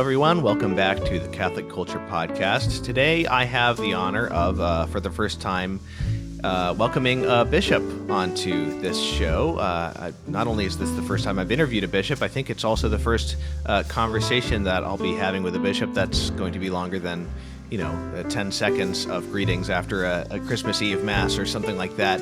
everyone. Welcome back to the Catholic Culture Podcast. Today, I have the honor of, for the first time, welcoming a bishop onto this show. Not only is this the first time I've interviewed a bishop, I think it's also the first conversation that I'll be having with a bishop that's going to be longer than 10 seconds of greetings after a Christmas Eve Mass or something like that.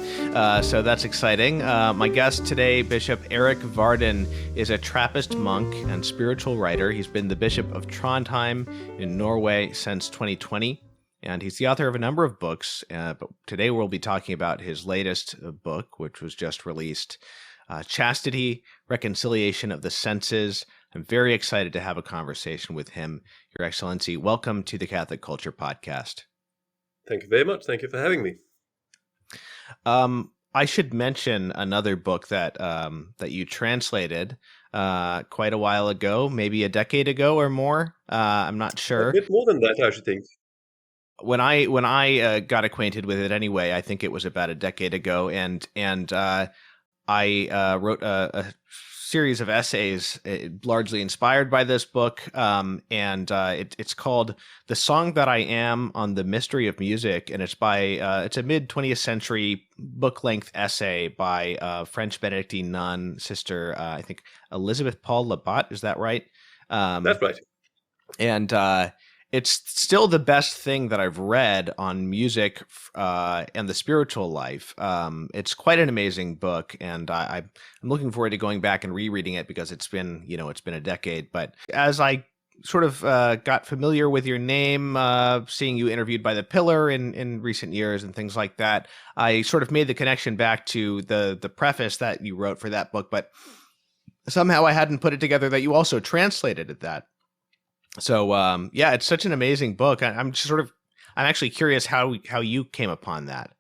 So that's exciting. My guest today, Bishop Erik Varden, is a Trappist monk and spiritual writer. He's been the Bishop of Trondheim in Norway since 2020, and he's the author of a number of books. But today we'll be talking about his latest book, which was just released, Chastity, Reconciliation of the Senses. I'm very excited to have a conversation with him. Your Excellency, welcome to the Catholic Culture Podcast. Thank you very much. Thank you for having me. I should mention another book that you translated quite a while ago, maybe a decade ago or more. I'm not sure. A bit more than that, I should think. When I got acquainted with it anyway, I think it was about a decade ago, and I wrote a series of essays largely inspired by this book, and it's called "The Song That I Am on the Mystery of Music," and it's it's a mid-20th century book-length essay by French Benedictine nun, Sister I think Elizabeth Paul Labat. Is that right? That's right. And it's still the best thing that I've read on music and the spiritual life. It's quite an amazing book, and I'm looking forward to going back and rereading it because it's been a decade. But as I sort of got familiar with your name, seeing you interviewed by The Pillar in recent years and things like that, I sort of made the connection back to the preface that you wrote for that book. But somehow I hadn't put it together that you also translated that. So, it's such an amazing book. I'm actually curious how you came upon that.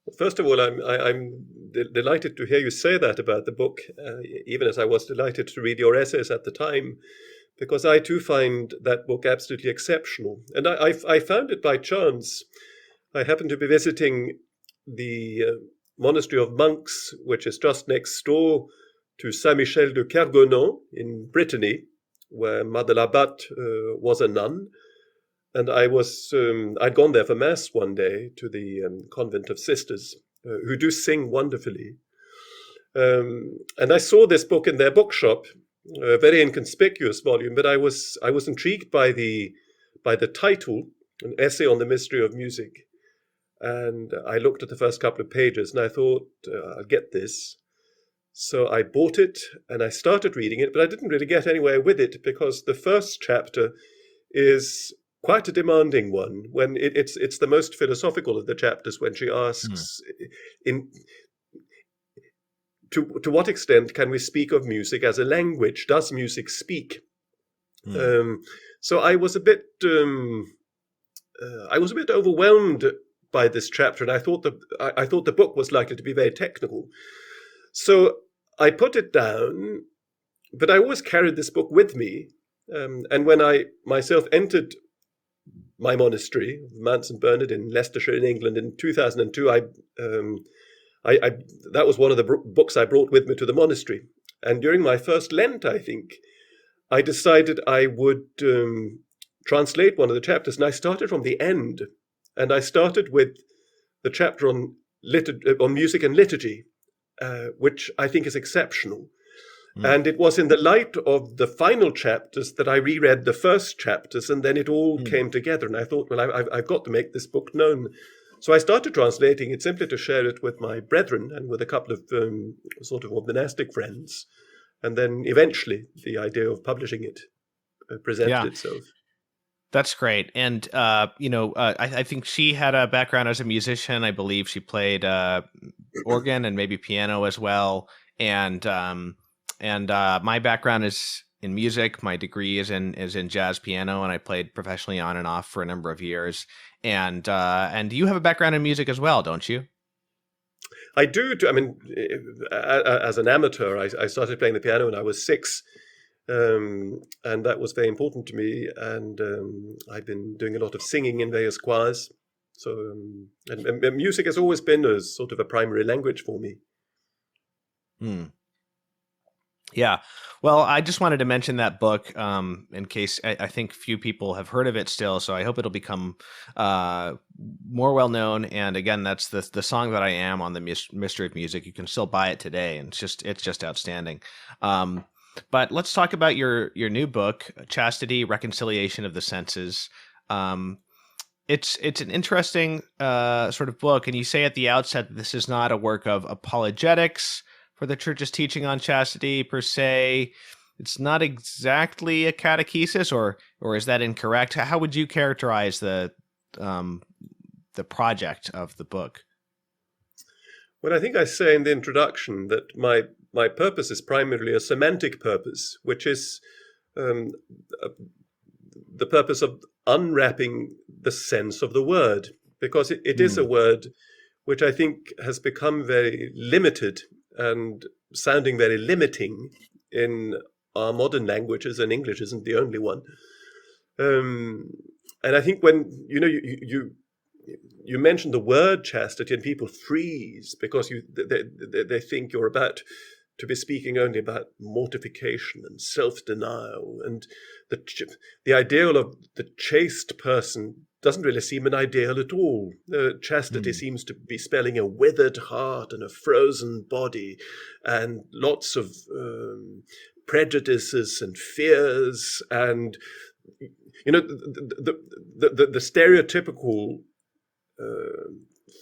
Well, first of all, I'm delighted to hear you say that about the book, even as I was delighted to read your essays at the time, because I too find that book absolutely exceptional. And I found it by chance. I happened to be visiting the monastery of monks, which is just next door to Saint-Michel de Kergonan in Brittany, where Mother Labat was a nun. And I'd gone there for Mass one day to the convent of sisters, who do sing wonderfully. And I saw this book in their bookshop, a very inconspicuous volume, but I was intrigued by the title, an essay on the mystery of music. And I looked at the first couple of pages and I thought, I'll get this. So I bought it and I started reading it, but I didn't really get anywhere with it because the first chapter is quite a demanding one. When it's the most philosophical of the chapters, when she asks, to what extent can we speak of music as a language? Does music speak? So I was a bit overwhelmed by this chapter, and I thought the book was likely to be very technical. So I put it down, but I always carried this book with me. And when I myself entered my monastery, Mount St. Bernard in Leicestershire in England in 2002, that was one of the books I brought with me to the monastery. And during my first Lent, I think, I decided I would translate one of the chapters. And I started from the end. And I started with the chapter on music and liturgy, which I think is exceptional. And it was in the light of the final chapters that I reread the first chapters, and then it all came together. And I thought, well, I've got to make this book known. So I started translating it simply to share it with my brethren and with a couple of sort of monastic friends. And then eventually the idea of publishing it presented itself. That's great. And, I think she had a background as a musician. I believe she played organ and maybe piano as well. And my background is in music. My degree is in jazz piano, and I played professionally on and off for a number of years. And you have a background in music as well, don't you? I do. I mean, as an amateur, I started playing the piano when I was 6. And that was very important to me. And I've been doing a lot of singing in various choirs. So, and music has always been a sort of a primary language for me. Yeah. Well, I just wanted to mention that book in case I think few people have heard of it still. So I hope it'll become uh, more well known. And again, that's the song that I am on the Mystery of Music. You can still buy it today, and it's just outstanding. Um, but let's talk about your new book, Chastity, Reconciliation of the Senses. Um, it's an interesting sort of book, and you say at the outset that this is not a work of apologetics for the church's teaching on chastity per se. It's not exactly a catechesis, or is that incorrect? How would you characterize um, the project of the book? Well, I think I say in the introduction that my purpose is primarily a semantic purpose, which is um, uh, the purpose of unwrapping the sense of the word, because it is a Hmm. word which I think has become very limited and sounding very limiting in our modern languages, and English isn't the only one. Um, and I think when you mention the word chastity, and people freeze because they think you're about to be speaking only about mortification and self-denial, and the the ideal of the chaste person doesn't really seem an ideal at all. Chastity Hmm. seems to be spelling a withered heart and a frozen body, and lots of prejudices and fears, and the stereotypical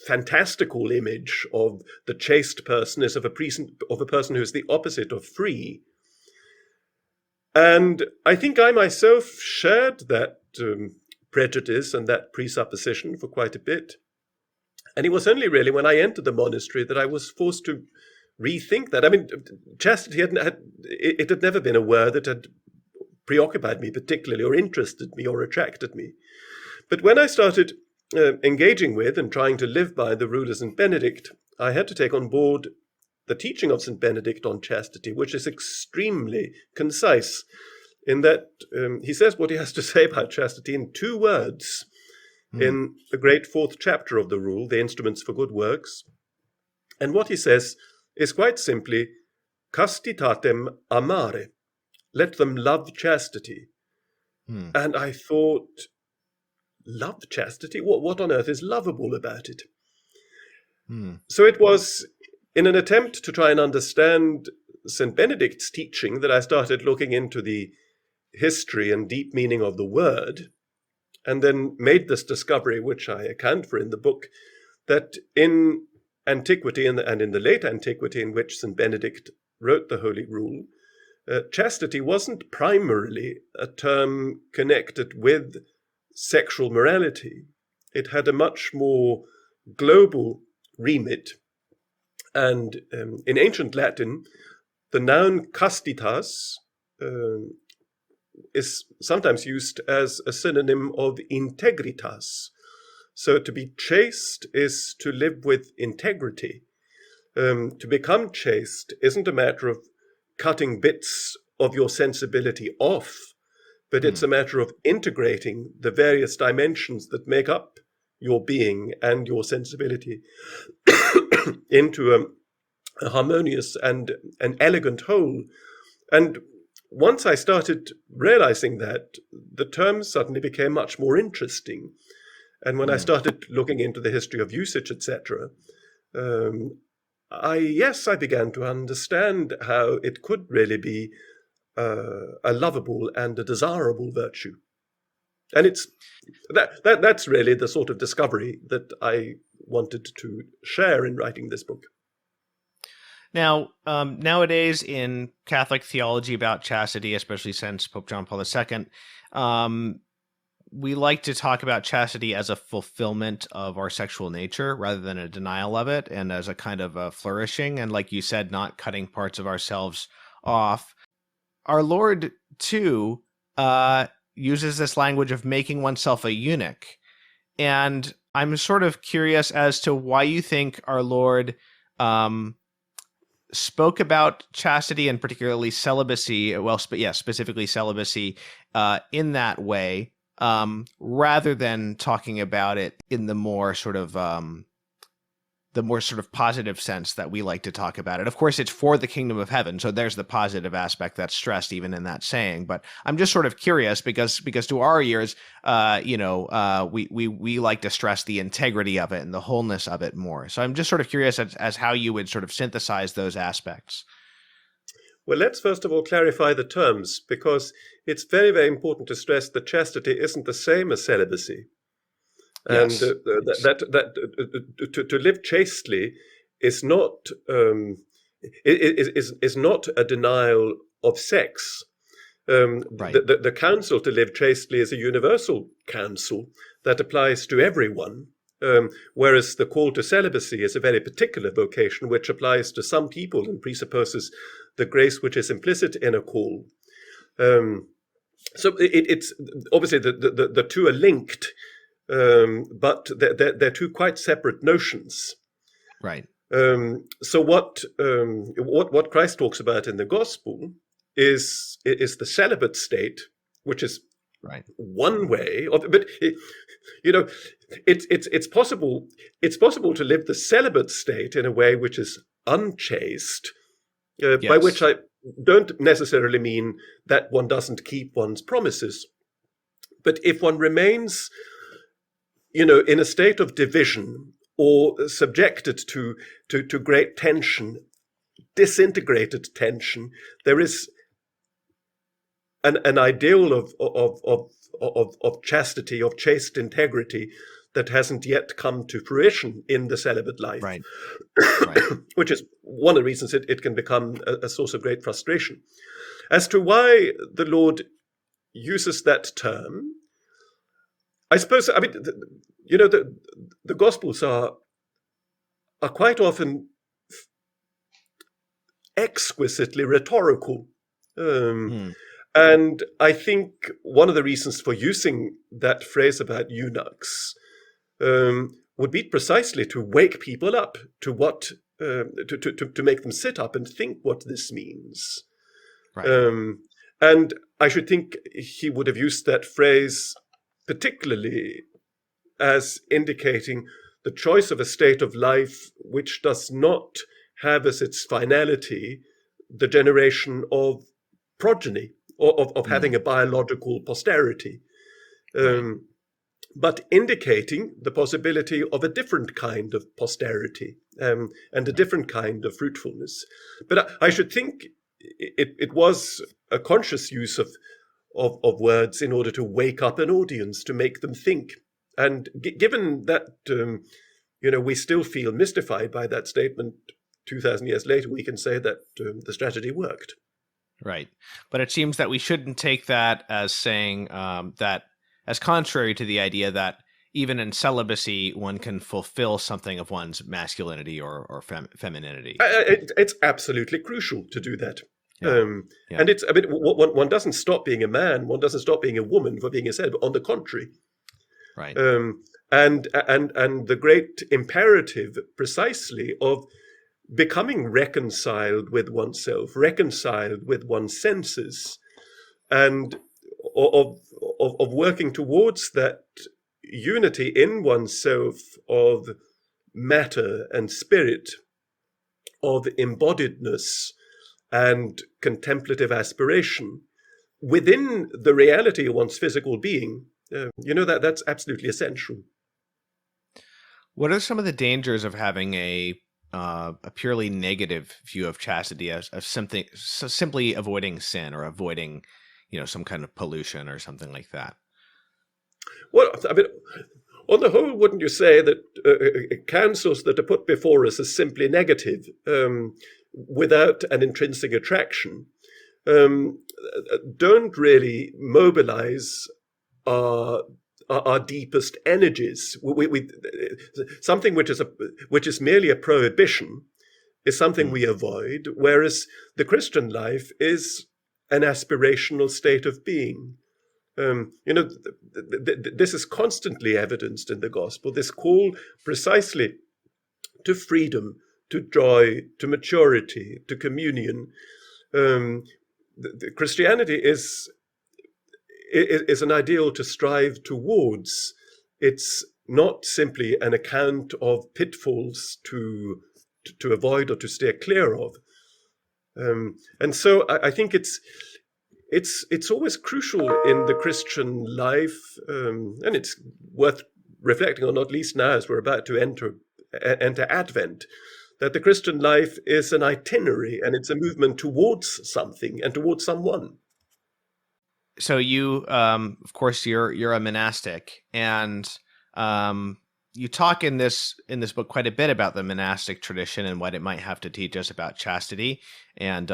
fantastical image of the chaste person is of a person who's the opposite of free. And I think I myself shared that prejudice and that presupposition for quite a bit. And it was only really when I entered the monastery that I was forced to rethink that. I mean, chastity it had never been a word that had preoccupied me particularly, or interested me, or attracted me. But when I started engaging with and trying to live by the rule of St. Benedict, I had to take on board the teaching of St. Benedict on chastity, which is extremely concise in that he says what he has to say about chastity in 2 words Hmm. in the great 4th chapter of the rule, The Instruments for Good Works. And what he says is quite simply, castitatem amare, let them love chastity. Hmm. And I thought, love chastity? What on earth is lovable about it? Hmm. So it was in an attempt to try and understand St. Benedict's teaching that I started looking into the history and deep meaning of the word, and then made this discovery, which I account for in the book, that in antiquity and in the late antiquity in which St. Benedict wrote the Holy Rule, chastity wasn't primarily a term connected with sexual morality. It had a much more global remit. And in ancient Latin, the noun castitas is sometimes used as a synonym of integritas. So to be chaste is to live with integrity. To become chaste isn't a matter of cutting bits of your sensibility off, but Hmm. it's a matter of integrating the various dimensions that make up your being and your sensibility into a harmonious and an elegant whole. And once I started realizing that, the terms suddenly became much more interesting. And when I Hmm. started looking into the history of usage, etc., um, I began to understand how it could really be a lovable and a desirable virtue. And it's that's really the sort of discovery that I wanted to share in writing this book. Now, nowadays in Catholic theology about chastity, especially since Pope John Paul II, um, we like to talk about chastity as a fulfillment of our sexual nature rather than a denial of it, and as a kind of a flourishing, and like you said, not cutting parts of ourselves off. Our Lord, too, uses this language of making oneself a eunuch. And I'm sort of curious as to why you think our Lord um, spoke about chastity and particularly celibacy, well, specifically celibacy, in that way, rather than talking about it in the more sort of the more sort of positive sense that we like to talk about it. Of course, it's for the kingdom of heaven, so there's the positive aspect that's stressed even in that saying. But I'm just sort of curious because to our ears, we like to stress the integrity of it and the wholeness of it more. So I'm just sort of curious as how you would sort of synthesize those aspects. Well, let's first of all clarify the terms, because it's very, very important to stress that chastity isn't the same as celibacy. And Yes. To live chastely is not is not a denial of sex. Right. The counsel to live chastely is a universal counsel that applies to everyone, whereas the call to celibacy is a very particular vocation which applies to some people and presupposes the grace which is implicit in a call. So it's obviously the two are linked, but they're two quite separate notions. Right. So what Christ talks about in the gospel is the celibate state, which is right. one way of, but it's possible to live the celibate state in a way which is unchaste, by which I don't necessarily mean that one doesn't keep one's promises, but if one remains, in a state of division or subjected to great tension, disintegrated tension, there is an ideal of chastity, of chaste integrity that hasn't yet come to fruition in the celibate life, right. Which is one of the reasons it can become a source of great frustration. As to why the Lord uses that term, I suppose, the Gospels are quite often exquisitely rhetorical. And I think one of the reasons for using that phrase about eunuchs would be precisely to wake people up to what, to make them sit up and think what this means. Right. And I should think he would have used that phrase particularly as indicating the choice of a state of life which does not have as its finality the generation of progeny, of having a biological posterity, but indicating the possibility of a different kind of posterity and a different kind of fruitfulness. But I should think it was a conscious use of words in order to wake up an audience, to make them think. And given that, we still feel mystified by that statement 2,000 years later, we can say that the strategy worked. Right. But it seems that we shouldn't take that as saying that as contrary to the idea that even in celibacy, one can fulfill something of one's masculinity or femininity. It's absolutely crucial to do that. And it's, one doesn't stop being a man, one doesn't stop being a woman for being a celibate, on the contrary. Right. And the great imperative precisely of becoming reconciled with oneself, reconciled with one's senses, and of working towards that unity in oneself of matter and spirit, of embodiedness and contemplative aspiration within the reality of one's physical being. That's absolutely essential. What are some of the dangers of having a purely negative view of chastity as simply avoiding sin or avoiding, some kind of pollution or something like that? Well, on the whole, wouldn't you say that counsels that are put before us as simply negative, without an intrinsic attraction, don't really mobilize our deepest energies? Something which is merely a prohibition is something we avoid, whereas the Christian life is an aspirational state of being. This is constantly evidenced in the gospel, this call precisely to freedom, to joy, to maturity, to communion. Christianity is an ideal to strive towards. It's not simply an account of pitfalls to avoid or to steer clear of. And so I think it's always crucial in the Christian life, and it's worth reflecting on, not least now as we're about to enter Advent, that the Christian life is an itinerary and it's a movement towards something and towards someone. So you, of course, you're a monastic, and you talk in this book quite a bit about the monastic tradition and what it might have to teach us about chastity and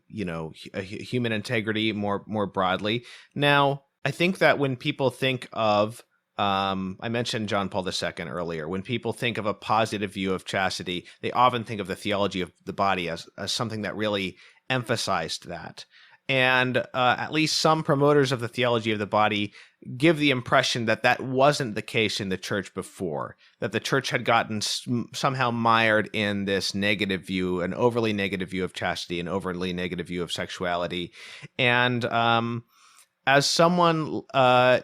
human integrity more broadly. Now, I think that when people think of I mentioned John Paul II earlier. When people think of a positive view of chastity, they often think of the theology of the body as something that really emphasized that. And at least some promoters of the theology of the body give the impression that that wasn't the case in the church before, that the church had gotten somehow mired in this negative view, an overly negative view of chastity, an overly negative view of sexuality. And as someone,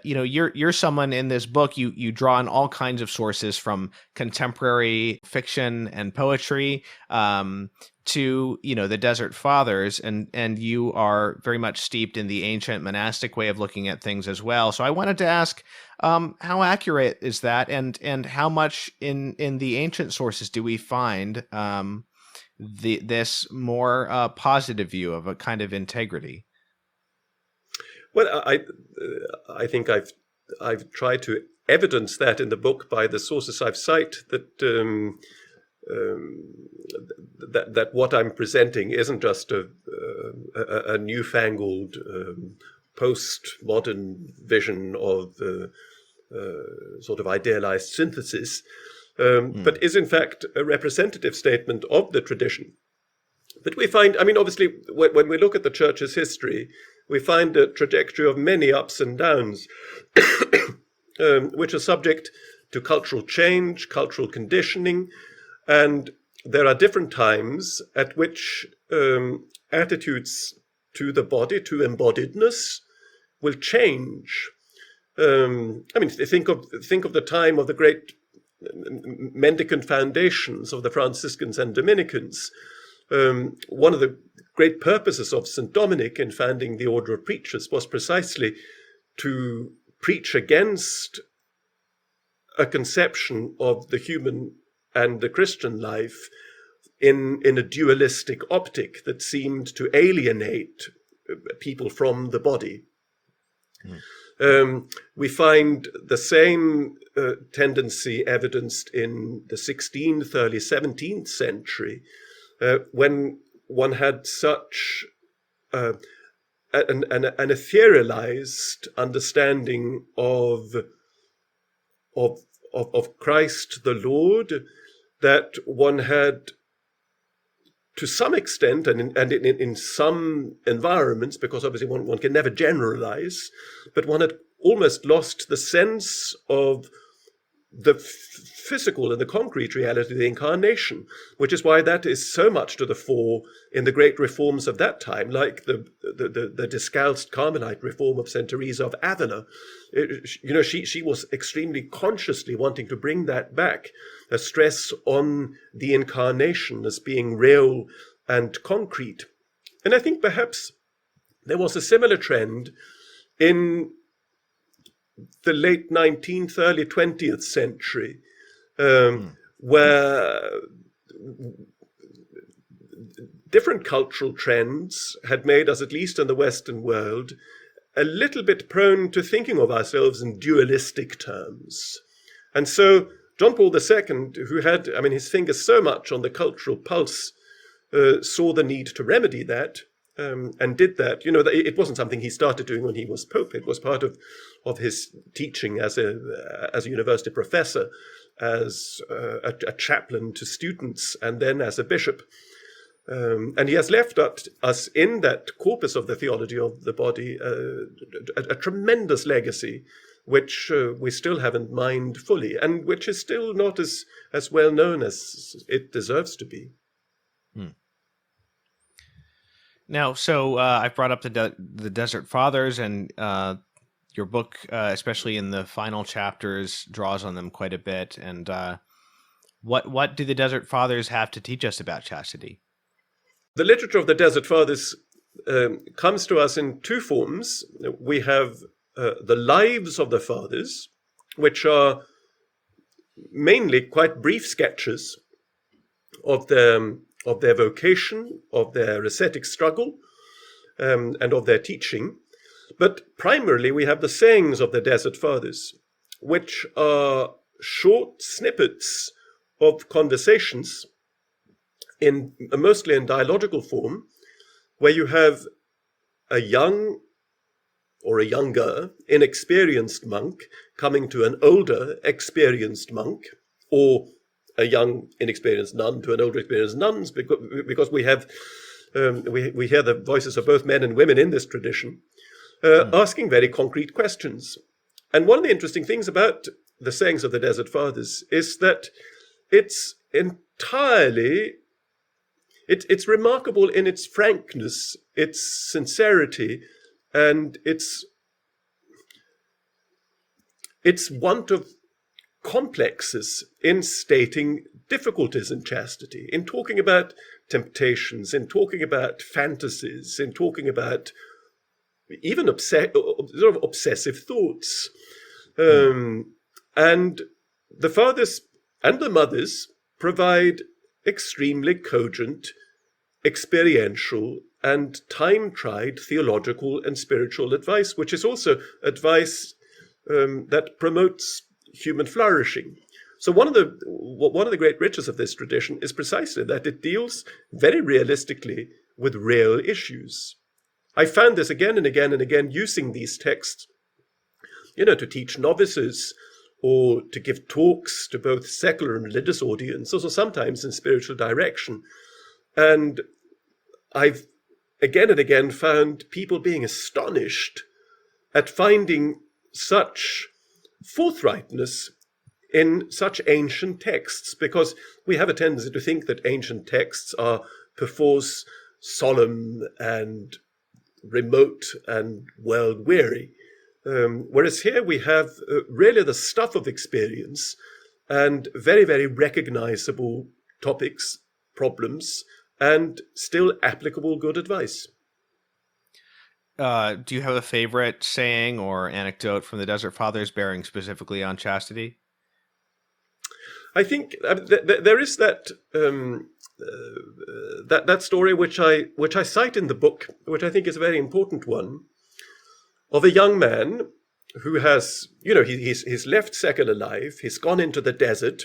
you're someone in this book, you draw on all kinds of sources from contemporary fiction and poetry to, the Desert Fathers, and you are very much steeped in the ancient monastic way of looking at things as well. So I wanted to ask, how accurate is that, and how much in the ancient sources do we find this more positive view of a kind of integrity? Well, I think I've tried to evidence that in the book by the sources I've cited, that what I'm presenting isn't just a newfangled postmodern vision of sort of idealized synthesis, but is in fact a representative statement of the tradition. But we find, obviously, when we look at the church's history, we find a trajectory of many ups and downs, which are subject to cultural change, cultural conditioning, and there are different times at which attitudes to the body, to embodiedness, will change. Think of the time of the great mendicant foundations of the Franciscans and Dominicans. One of the great purposes of St. Dominic in founding the Order of Preachers was precisely to preach against a conception of the human and the Christian life in a dualistic optic that seemed to alienate people from the body. We find the same tendency evidenced in the 16th, early 17th century, when one had such an etherealized understanding of Christ the Lord, that one had, to some extent, and in some environments, because obviously one can never generalize, but one had almost lost the sense of the physical and the concrete reality of the incarnation, which is why that is so much to the fore in the great reforms of that time, like the Discalced Carmelite reform of St. Teresa of Avila. She was extremely consciously wanting to bring that back, a stress on the incarnation as being real and concrete. And I think perhaps there was a similar trend in the late 19th, early 20th century, where different cultural trends had made us, at least in the Western world, a little bit prone to thinking of ourselves in dualistic terms. And so John Paul II, who had, his finger so much on the cultural pulse, saw the need to remedy that, and did that. It wasn't something he started doing when he was Pope. It was part of his teaching as a university professor, as a chaplain to students, and then as a bishop. And he has left us in that corpus of the theology of the body a tremendous legacy, which we still have in mind fully, and which is still not as well known as it deserves to be. Now, so I've brought up the Desert Fathers, and your book, especially in the final chapters, draws on them quite a bit. And what do the Desert Fathers have to teach us about chastity? The literature of the Desert Fathers comes to us in two forms. We have the lives of the fathers, which are mainly quite brief sketches of their vocation, of their ascetic struggle, and of their teaching. But primarily we have the sayings of the Desert Fathers, which are short snippets of conversations, mostly in dialogical form, where you have a young or a younger, inexperienced monk coming to an older, experienced monk, or a young, inexperienced nun to an older, experienced nuns, because we have we hear the voices of both men and women in this tradition, asking very concrete questions. And one of the interesting things about the sayings of the Desert Fathers is that it's entirely, it's remarkable in its frankness, its sincerity, and its want of complexes in stating difficulties in chastity, in talking about temptations, in talking about fantasies, in talking about even sort of obsessive thoughts. And the fathers and the mothers provide extremely cogent, experiential, and time-tried theological and spiritual advice, which is also advice that promotes human flourishing. So one of the great riches of this tradition is precisely that it deals very realistically with real issues. I found this again and again and again using these texts, to teach novices or to give talks to both secular and religious audiences, or sometimes in spiritual direction. And I've again and again found people being astonished at finding such forthrightness in such ancient texts, because we have a tendency to think that ancient texts are perforce solemn and remote and world-weary. Whereas here we have really the stuff of experience and very, very recognizable topics, problems, and still applicable good advice. Do you have a favorite saying or anecdote from the Desert Fathers bearing specifically on chastity? I think there is that that story which I cite in the book, which I think is a very important one, of a young man who has, he's left secular life, he's gone into the desert,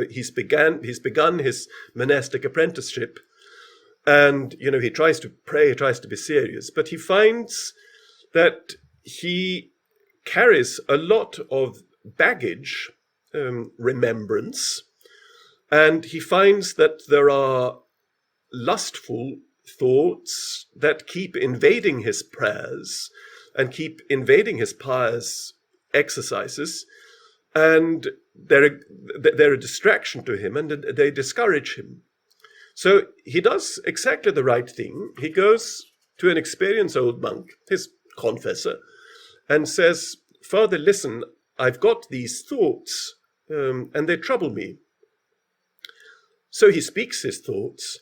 he's begun his monastic apprenticeship, and he tries to pray, he tries to be serious, but he finds that he carries a lot of baggage, remembrance, and he finds that there are lustful thoughts that keep invading his prayers and keep invading his pious exercises, and they're a distraction to him, and they discourage him. So he does exactly the right thing. He goes to an experienced old monk, his confessor, and says, "Father, listen, I've got these thoughts, and they trouble me." So he speaks his thoughts,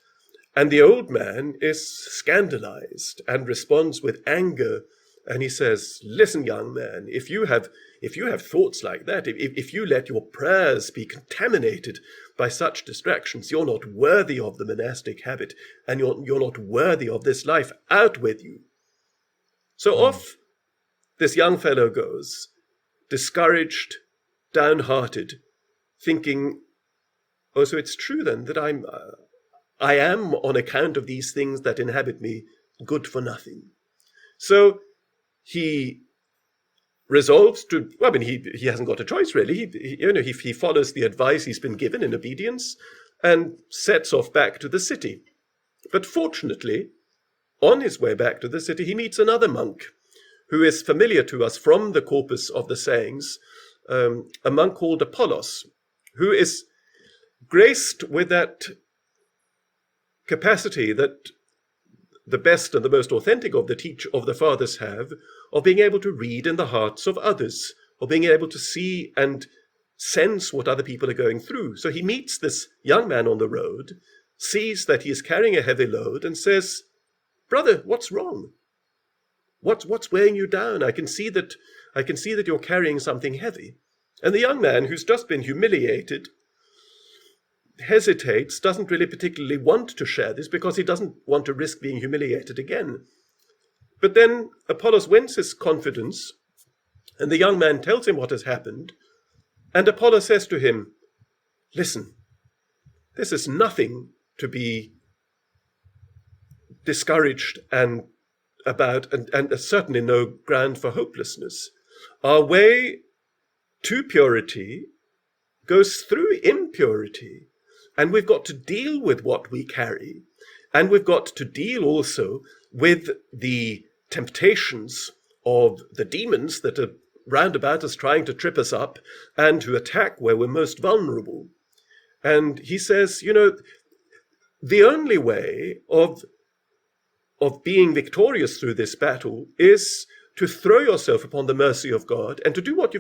and the old man is scandalized and responds with anger. And he says, "Listen, young man, if you have thoughts like that, if you let your prayers be contaminated by such distractions, you're not worthy of the monastic habit, and you're not worthy of this life. Out with you." So off this young fellow goes, discouraged, downhearted, thinking, "Oh, so it's true then that I am, on account of these things that inhabit me, good for nothing." So he resolves to, he hasn't got a choice really. He follows the advice he's been given in obedience and sets off back to the city. But fortunately, on his way back to the city, he meets another monk who is familiar to us from the corpus of the sayings, a monk called Apollos, who is graced with that capacity that the best and the most authentic of the fathers have, of being able to read in the hearts of others, of being able to see and sense what other people are going through. So he meets this young man on the road, sees that he is carrying a heavy load, and says, "Brother, what's wrong? What's weighing you down? I can see that you're carrying something heavy." And the young man, who's just been humiliated, hesitates, doesn't really particularly want to share this because he doesn't want to risk being humiliated again. But then Apollos wins his confidence, and the young man tells him what has happened, and Apollo says to him, "Listen, this is nothing to be discouraged and certainly no ground for hopelessness. Our way to purity goes through impurity, and we've got to deal with what we carry, and we've got to deal also with the temptations of the demons that are round about us trying to trip us up and to attack where we're most vulnerable." And he says, the only way of being victorious through this battle is to throw yourself upon the mercy of God and to do what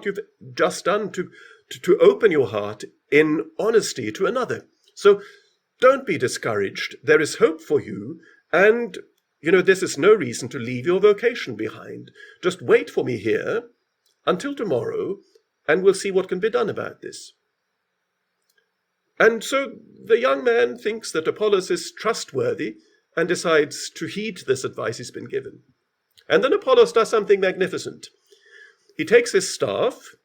you've just done, to open your heart in honesty to another. So don't be discouraged. There is hope for you. And, this is no reason to leave your vocation behind. Just wait for me here until tomorrow, and we'll see what can be done about this. And so the young man thinks that Apollos is trustworthy and decides to heed this advice he's been given. And then Apollos does something magnificent. He takes his staff,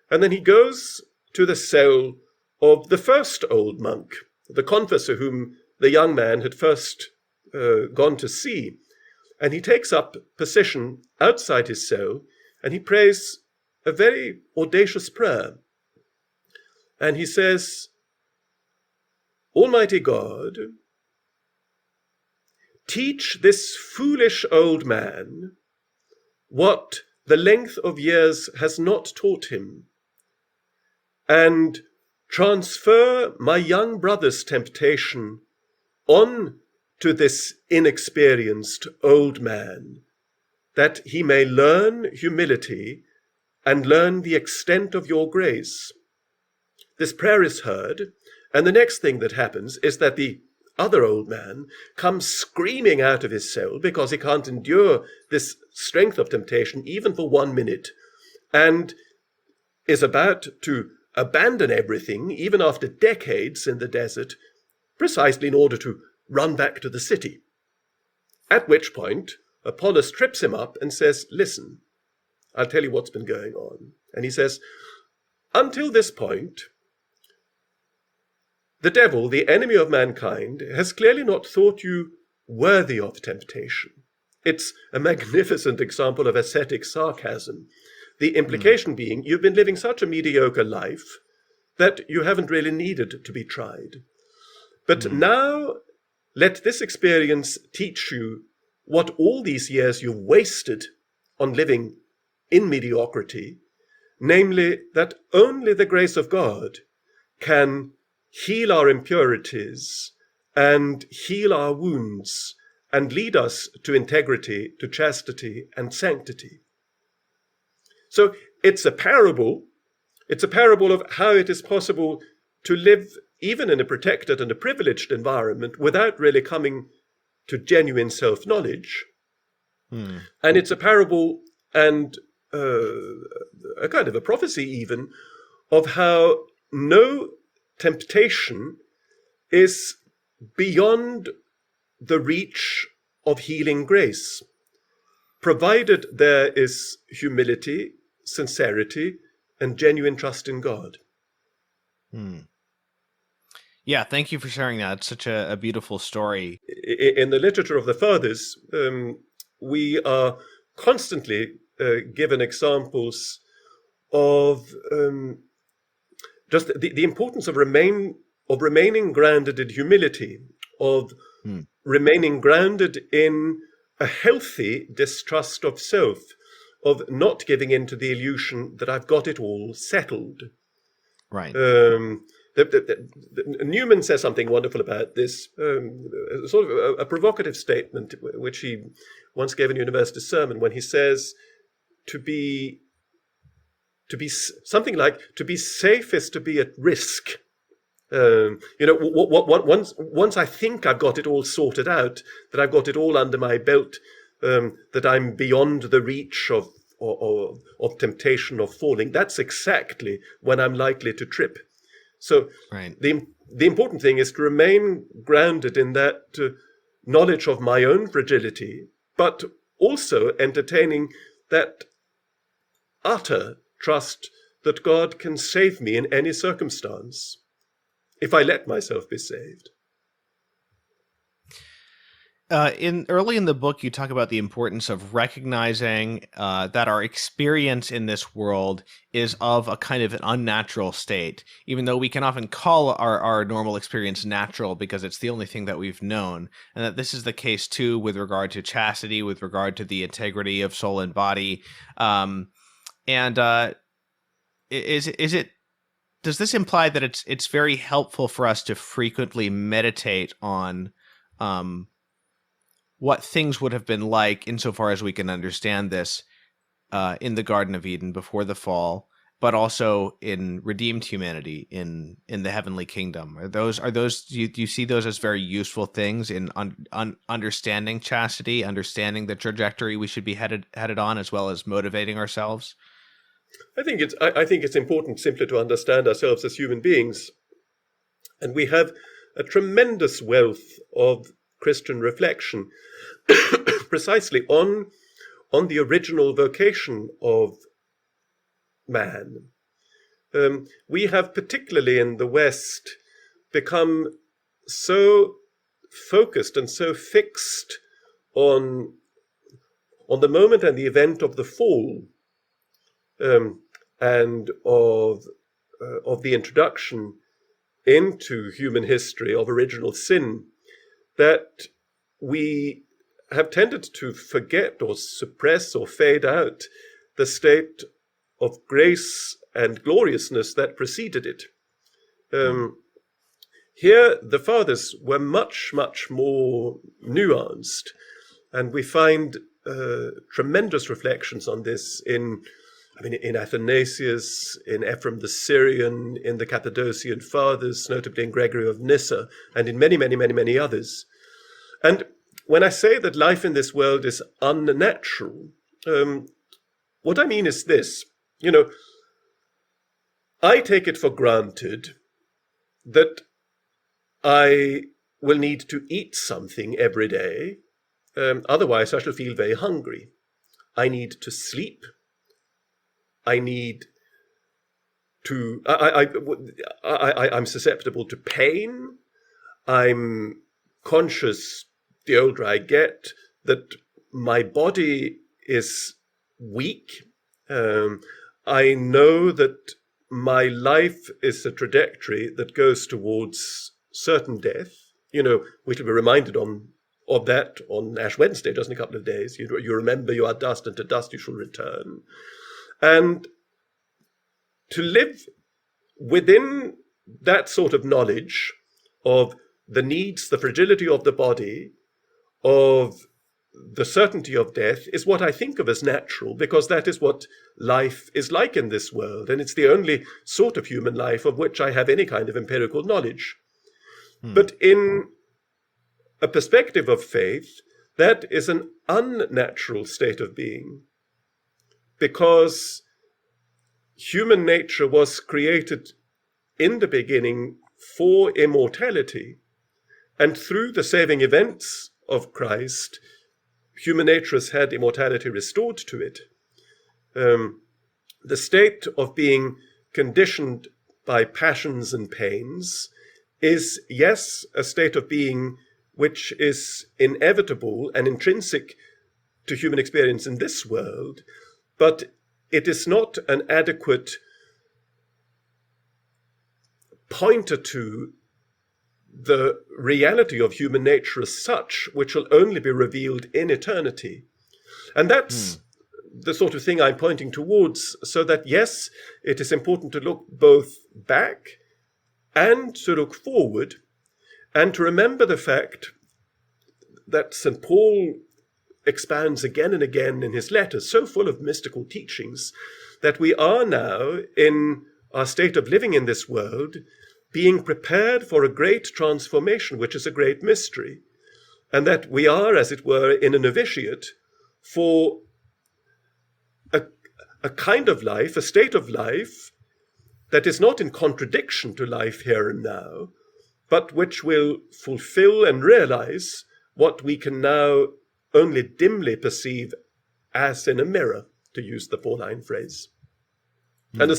and then he goes to the cell of the first old monk, the confessor whom the young man had first gone to see. And he takes up position outside his cell, and he prays a very audacious prayer. And he says, "Almighty God, teach this foolish old man what the length of years has not taught him, and transfer my young brother's temptation on to this inexperienced old man, that he may learn humility and learn the extent of your grace." This prayer is heard, and the next thing that happens is that the other old man comes screaming out of his cell because he can't endure this strength of temptation even for 1 minute, and is about to abandon everything, even after decades in the desert, precisely in order to run back to the city. At which point, Apollos trips him up and says, "Listen, I'll tell you what's been going on." And he says, "Until this point, the devil, the enemy of mankind, has clearly not thought you worthy of temptation." It's a magnificent example of ascetic sarcasm. The implication being, you've been living such a mediocre life that you haven't really needed to be tried. But now, let this experience teach you what all these years you've wasted on living in mediocrity, namely that only the grace of God can heal our impurities and heal our wounds and lead us to integrity, to chastity and sanctity. So it's a parable. It's a parable of how it is possible to live even in a protected and a privileged environment without really coming to genuine self-knowledge. And it's a parable and a kind of a prophecy even of how no temptation is beyond the reach of healing grace, provided there is humility, sincerity, and genuine trust in God. Yeah, thank you for sharing that. It's such a beautiful story. In the literature of the fathers, we are constantly given examples of just the importance of remaining grounded in humility, of remaining grounded in a healthy distrust of self, of not giving in to the illusion that I've got it all settled. Right. Newman says something wonderful about this, sort of a provocative statement, which he once gave in a university sermon, when he says to be something like, to be safe is to be at risk. Once I think I've got it all sorted out, that I've got it all under my belt, that I'm beyond the reach of temptation of falling, that's exactly when I'm likely to trip. So Right. the important thing is to remain grounded in that knowledge of my own fragility, but also entertaining that utter trust that God can save me in any circumstance, if I let myself be saved. Early in the book, you talk about the importance of recognizing that our experience in this world is of a kind of an unnatural state, even though we can often call our normal experience natural because it's the only thing that we've known, and that this is the case too with regard to chastity, with regard to the integrity of soul and body. Does this imply that it's very helpful for us to frequently meditate on what things would have been like, insofar as we can understand this, in the Garden of Eden before the fall, but also in redeemed humanity in the heavenly kingdom? Are those do you see those as very useful things in understanding chastity, understanding the trajectory we should be headed on, as well as motivating ourselves? I think it's important simply to understand ourselves as human beings, and we have a tremendous wealth of Christian reflection precisely on the original vocation of man. We have, particularly in the West, become so focused and so fixed on the moment and the event of the fall, and of the introduction into human history of original sin, that we have tended to forget or suppress or fade out the state of grace and gloriousness that preceded it. Here, the fathers were much, much more nuanced, and we find tremendous reflections on this in Athanasius, in Ephraim the Syrian, in the Cappadocian Fathers, notably in Gregory of Nyssa, and in many, many, many, many others. And when I say that life in this world is unnatural, what I mean is this. I take it for granted that I will need to eat something every day, otherwise I shall feel very hungry. I need to sleep. I need to. I'm susceptible to pain. I'm conscious, the older I get, that my body is weak. I know that my life is a trajectory that goes towards certain death. We will be reminded of that on Ash Wednesday, just in a couple of days. You remember you are dust, and to dust you shall return. And to live within that sort of knowledge of the needs, the fragility of the body, of the certainty of death, is what I think of as natural, because that is what life is like in this world, and it's the only sort of human life of which I have any kind of empirical knowledge. But in a perspective of faith, that is an unnatural state of being, because human nature was created in the beginning for immortality, and through the saving events of Christ, human nature has had immortality restored to it. The state of being conditioned by passions and pains is, yes, a state of being which is inevitable and intrinsic to human experience in this world, but it is not an adequate pointer to the reality of human nature as such, which will only be revealed in eternity. And that's the sort of thing I'm pointing towards, so that, yes, it is important to look both back and to look forward, and to remember the fact that St. Paul expands again and again in his letters, so full of mystical teachings, that we are now in our state of living in this world, being prepared for a great transformation, which is a great mystery, and that we are, as it were, in a novitiate for a kind of life, a state of life that is not in contradiction to life here and now, but which will fulfill and realize what we can now only dimly perceive as in a mirror, to use the Pauline phrase, and a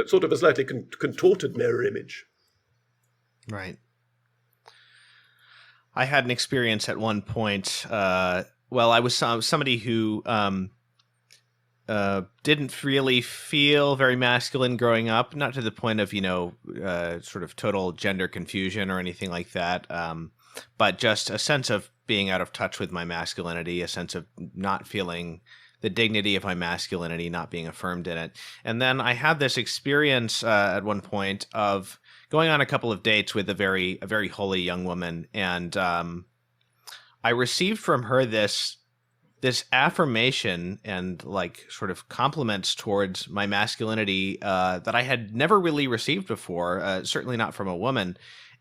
sort of a slightly contorted mirror image. Right. I had an experience at one point. I was somebody who didn't really feel very masculine growing up, not to the point of, sort of total gender confusion or anything like that, but just a sense of being out of touch with my masculinity, a sense of not feeling the dignity of my masculinity, not being affirmed in it. And then I had this experience at one point of going on a couple of dates with a very holy young woman, and I received from her this affirmation and like sort of compliments towards my masculinity that I had never really received before, certainly not from a woman.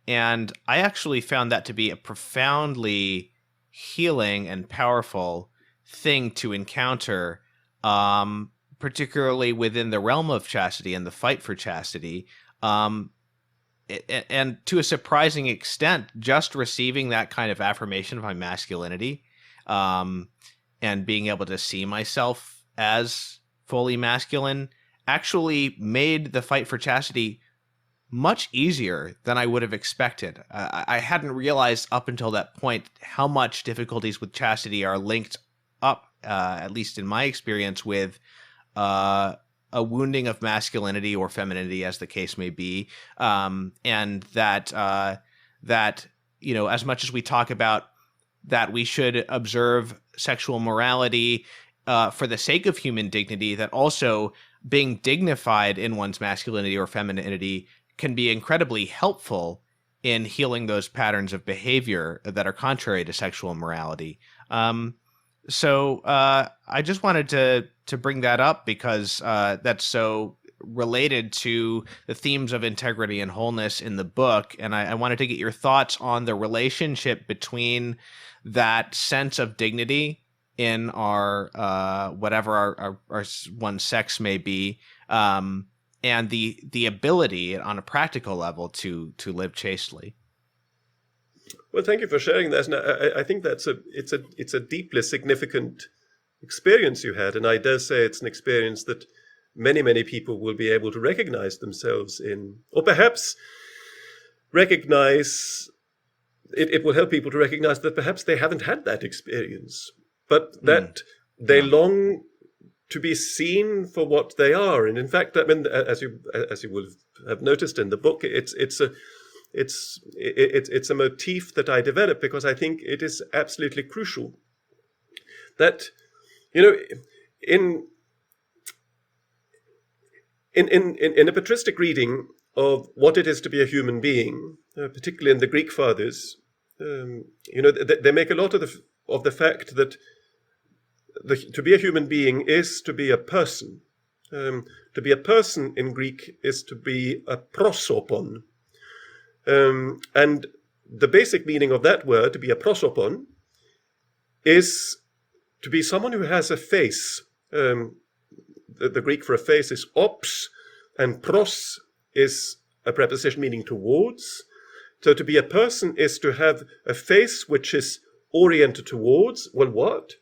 And I actually found that to be a profoundly healing and powerful thing to encounter, particularly within the realm of chastity and the fight for chastity. And to a surprising extent, just receiving that kind of affirmation of my masculinity, and being able to see myself as fully masculine actually made the fight for chastity much easier than I would have expected. I hadn't realized up until that point how much difficulties with chastity are linked up, at least in my experience, with a wounding of masculinity or femininity, as the case may be, and that as much as we talk about that we should observe sexual morality for the sake of human dignity, that also being dignified in one's masculinity or femininity can be incredibly helpful in healing those patterns of behavior that are contrary to sexual morality. So I just wanted to bring that up because that's so related to the themes of integrity and wholeness in the book. And I wanted to get your thoughts on the relationship between that sense of dignity in our whatever our one sex may be, and the ability on a practical level to live chastely. Well, thank you for sharing that. And I think it's a deeply significant experience you had, and I dare say it's an experience that many people will be able to recognize themselves in, or perhaps recognize. It will help people to recognize that perhaps they haven't had that experience, but that they long to be seen for what they are. And in fact, I mean, as you will have noticed in the book, it's a motif that I developed because I think it is absolutely crucial that, in a patristic reading of what it is to be a human being, particularly in the Greek fathers, they make a lot of the fact that to be a human being is to be a person. To be a person in Greek is to be a prosopon. And the basic meaning of that word, to be a prosopon, is to be someone who has a face. The Greek for a face is ops, and pros is a preposition meaning towards. So to be a person is to have a face which is oriented towards, well, what?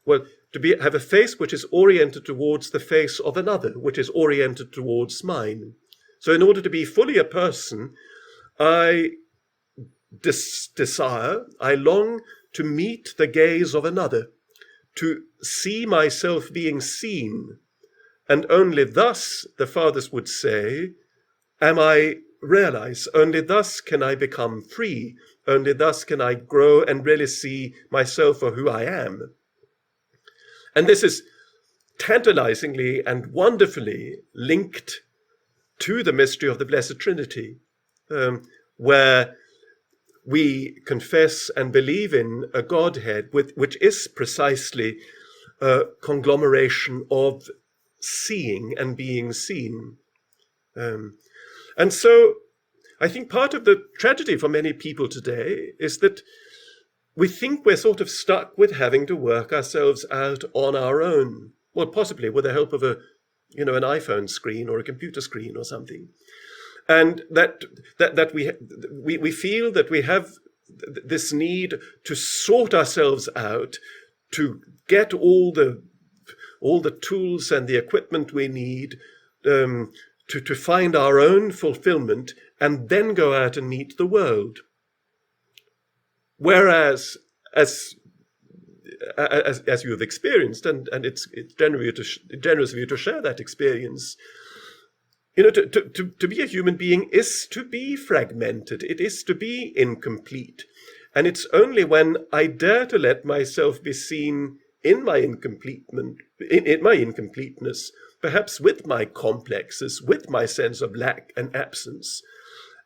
Well, have a face which is oriented towards the face of another, which is oriented towards mine. So in order to be fully a person, I desire, I long to meet the gaze of another, to see myself being seen. And only thus, the fathers would say, am I realized. Only thus can I become free. Only thus can I grow and really see myself for who I am. And this is tantalizingly and wonderfully linked to the mystery of the Blessed Trinity, where we confess and believe in a Godhead which is precisely a conglomeration of seeing and being seen. And so I think part of the tragedy for many people today is that we think we're sort of stuck with having to work ourselves out on our own. Well, possibly with the help of an iPhone screen or a computer screen or something. And that we feel that we have this need to sort ourselves out, to get all the tools and the equipment we need to find our own fulfillment, and then go out and meet the world. Whereas, as you have experienced, and it's generous of you to share that experience, to be a human being is to be fragmented. It is to be incomplete. And it's only when I dare to let myself be seen in my incompleteness, perhaps with my complexes, with my sense of lack and absence,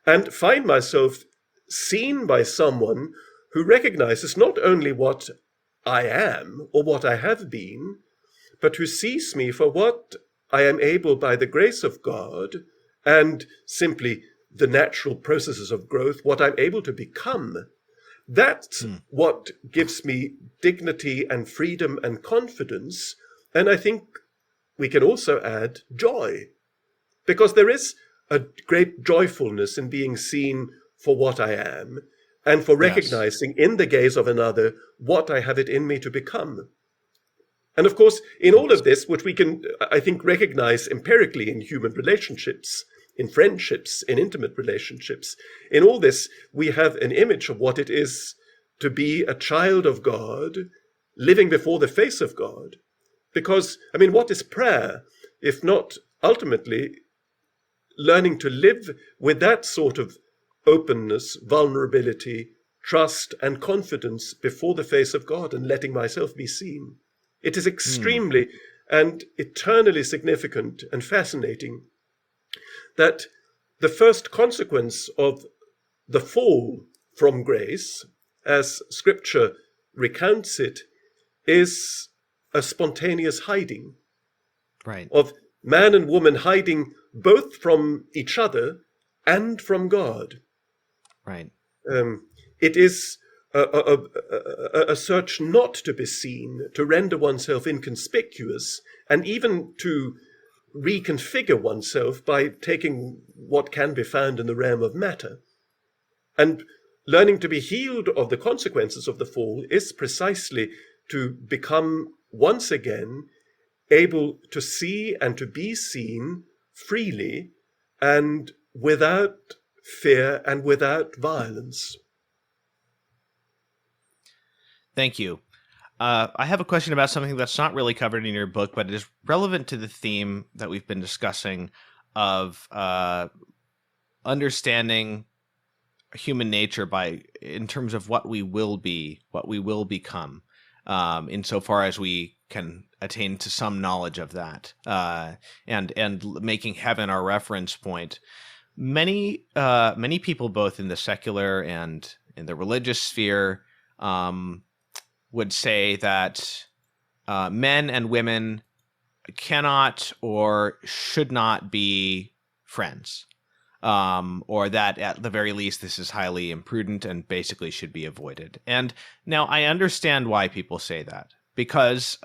and find myself seen by someone who recognizes not only what I am or what I have been, but who sees me for what I am able by the grace of God and simply the natural processes of growth, what I'm able to become. That's what gives me dignity and freedom and confidence. And I think we can also add joy, because there is a great joyfulness in being seen for what I am, and for recognizing in the gaze of another what I have it in me to become. And of course, in all of this, which we can, I think, recognize empirically in human relationships, in friendships, in intimate relationships, in all this, we have an image of what it is to be a child of God, living before the face of God. Because, what is prayer if not ultimately learning to live with that sort of openness, vulnerability, trust, and confidence before the face of God, and letting myself be seen? It is extremely and eternally significant and fascinating that the first consequence of the fall from grace, as Scripture recounts it, is a spontaneous hiding. Right. Of man and woman hiding both from each other and from God. Right. It is a search not to be seen, to render oneself inconspicuous, and even to reconfigure oneself by taking what can be found in the realm of matter. And learning to be healed of the consequences of the fall is precisely to become once again able to see and to be seen freely and without fear and without violence. Thank you. I have a question about something that's not really covered in your book, but it is relevant to the theme that we've been discussing of understanding human nature in terms of what we will be, what we will become, insofar as we can attain to some knowledge of that, and making heaven our reference point. Many people, both in the secular and in the religious sphere, would say that men and women cannot or should not be friends, or that at the very least this is highly imprudent and basically should be avoided. And now I understand why people say that, because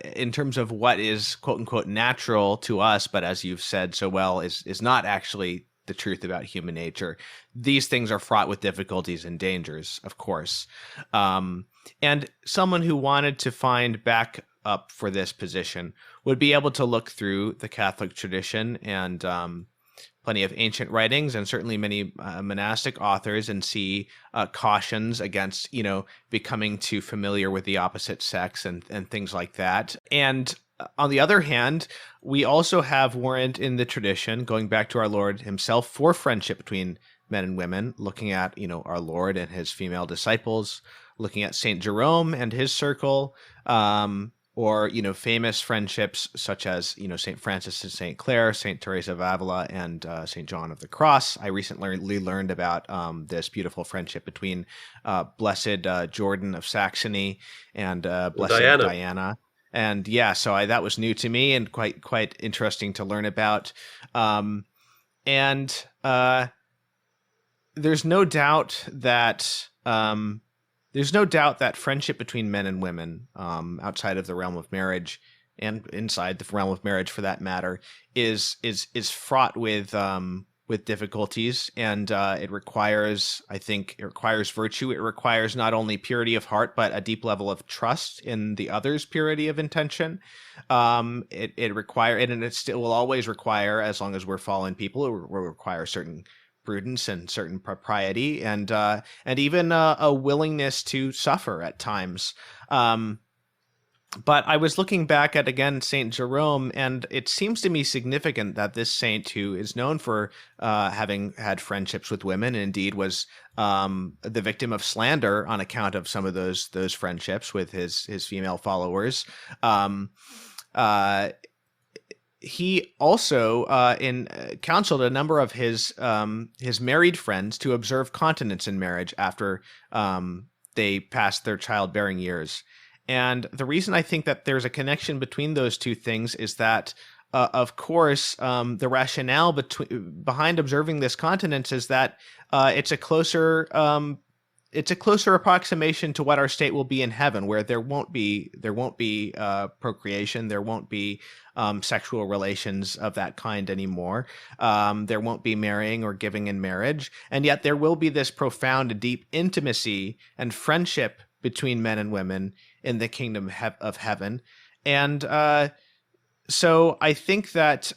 in terms of what is quote unquote natural to us, but as you've said so well, is not actually the truth about human nature. These things are fraught with difficulties and dangers, of course. And someone who wanted to find back up for this position would be able to look through the Catholic tradition and plenty of ancient writings, and certainly many monastic authors, and see cautions against, becoming too familiar with the opposite sex and things like that. And on the other hand, we also have warrant in the tradition, going back to our Lord himself, for friendship between men and women, looking at, our Lord and his female disciples, looking at St. Jerome and his circle, or famous friendships such as Saint Francis and Saint Clare, Saint Teresa of Avila, and Saint John of the Cross. I recently learned about this beautiful friendship between Blessed Jordan of Saxony and Blessed Diana. And yeah, so that was new to me and quite interesting to learn about. And there's no doubt that friendship between men and women, outside of the realm of marriage and inside the realm of marriage, for that matter, is fraught with difficulties, and it requires virtue. It requires not only purity of heart, but a deep level of trust in the other's purity of intention. It still will always require, as long as we're fallen people, it will require certain prudence and certain propriety, and even a willingness to suffer at times. But I was looking back at, again, Saint Jerome, and it seems to me significant that this saint, who is known for having had friendships with women, and indeed was the victim of slander on account of some of those friendships with his female followers. He also counseled a number of his married friends to observe continence in marriage after they passed their childbearing years. And the reason I think that there's a connection between those two things is that, of course, the rationale behind observing this continence is that it's a closer approximation to what our state will be in heaven, where there won't be procreation, there won't be sexual relations of that kind anymore. There won't be marrying or giving in marriage, and yet there will be this profound and deep intimacy and friendship between men and women in the kingdom of heaven. And so I think that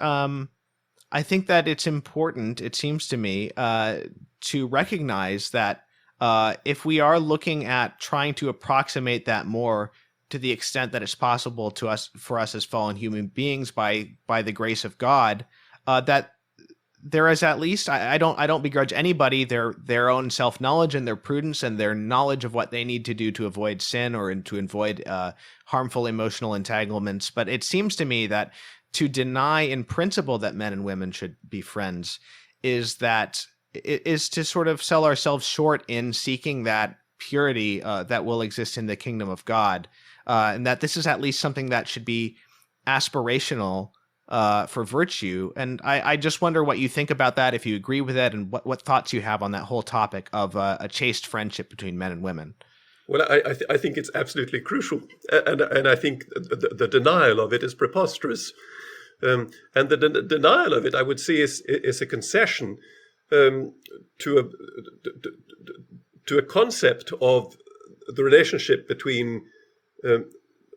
it's important, it seems to me, to recognize that if we are looking at trying to approximate that more to the extent that it's possible for us as fallen human beings by the grace of God, that there is, at least, I don't begrudge anybody their own self-knowledge and their prudence and their knowledge of what they need to do to avoid sin or to avoid harmful emotional entanglements. But it seems to me that to deny in principle that men and women should be friends is to sort of sell ourselves short in seeking that purity that will exist in the kingdom of God, and that this is at least something that should be aspirational for virtue. And I just wonder what you think about that, if you agree with it, and what thoughts you have on that whole topic of a chaste friendship between men and women. Well, I think it's absolutely crucial, and I think the denial of it is preposterous. And the denial of it, I would say, is a concession to a concept of the relationship between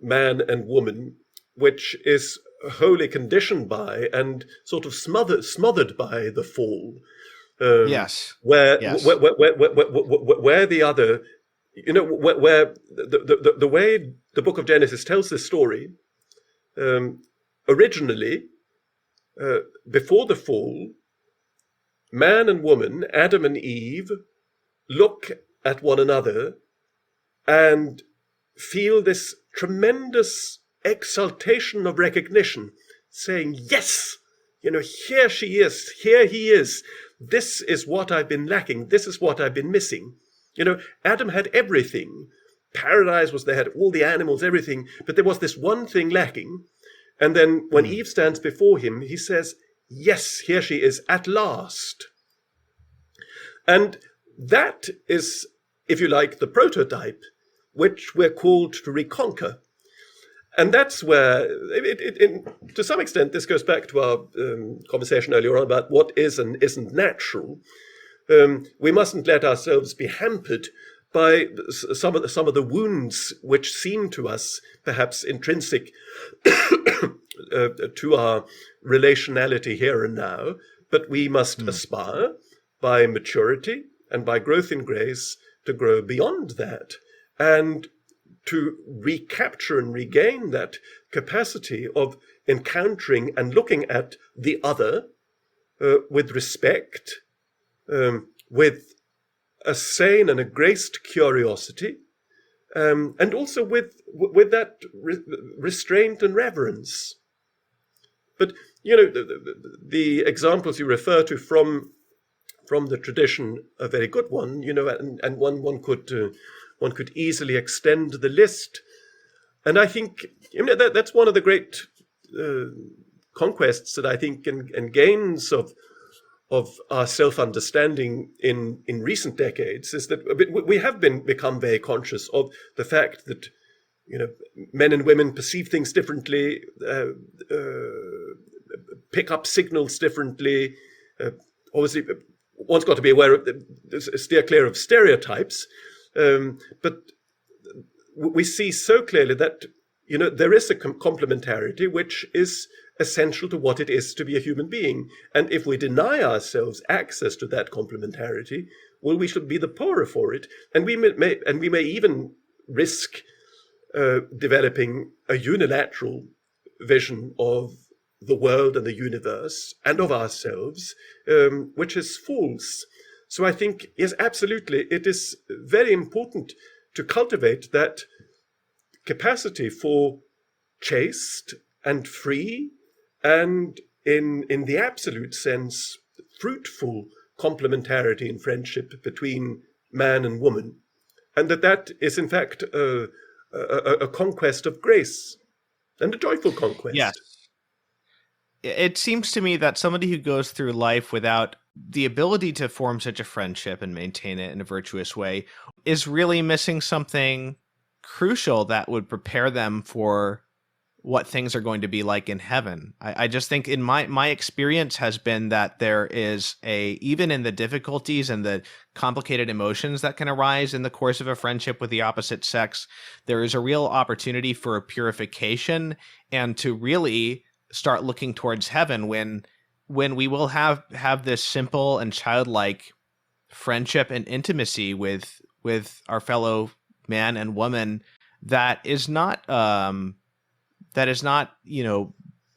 man and woman, which is wholly conditioned by and sort of smothered by the fall. Yes. Where the other, where the way the book of Genesis tells this story, originally, before the fall, man and woman, Adam and Eve, look at one another and feel this tremendous exaltation of recognition, saying, yes, here she is, here he is. This is what I've been lacking. This is what I've been missing. Adam had everything. Paradise was there, had all the animals, everything, but there was this one thing lacking. And then when Eve stands before him, he says, yes, here she is at last. And that is, if you like, the prototype which we're called to reconquer. And that's where, to some extent, this goes back to our conversation earlier on about what is and isn't natural. We mustn't let ourselves be hampered by some of the wounds which seem to us perhaps intrinsic to our relationality here and now, but we must aspire by maturity and by growth in grace to grow beyond that and to recapture and regain that capacity of encountering and looking at the other with respect, with a sane and a graced curiosity, and also with that restraint and reverence. But the examples you refer to from the tradition are very good one, and one could easily extend the list. And I think that's one of the great conquests that I think and gains of our self-understanding in recent decades is that we have become very conscious of the fact that men and women perceive things differently, pick up signals differently. Obviously, one's got to be aware of, steer clear of stereotypes, but we see so clearly that there is a complementarity which is essential to what it is to be a human being. And if we deny ourselves access to that complementarity, well, we should be the poorer for it, and we may even risk developing a unilateral vision of the world and the universe and of ourselves, which is false. So I think, yes, absolutely, it is very important to cultivate that capacity for chaste and free and, in the absolute sense, fruitful complementarity in friendship between man and woman, and that is in fact a conquest of grace, and a joyful conquest. Yes. It seems to me that somebody who goes through life without the ability to form such a friendship and maintain it in a virtuous way is really missing something crucial that would prepare them for what things are going to be like in heaven. I just think in my experience has been that there is even in the difficulties and the complicated emotions that can arise in the course of a friendship with the opposite sex, there is a real opportunity for a purification and to really start looking towards heaven when we will have this simple and childlike friendship and intimacy with our fellow man and woman that is not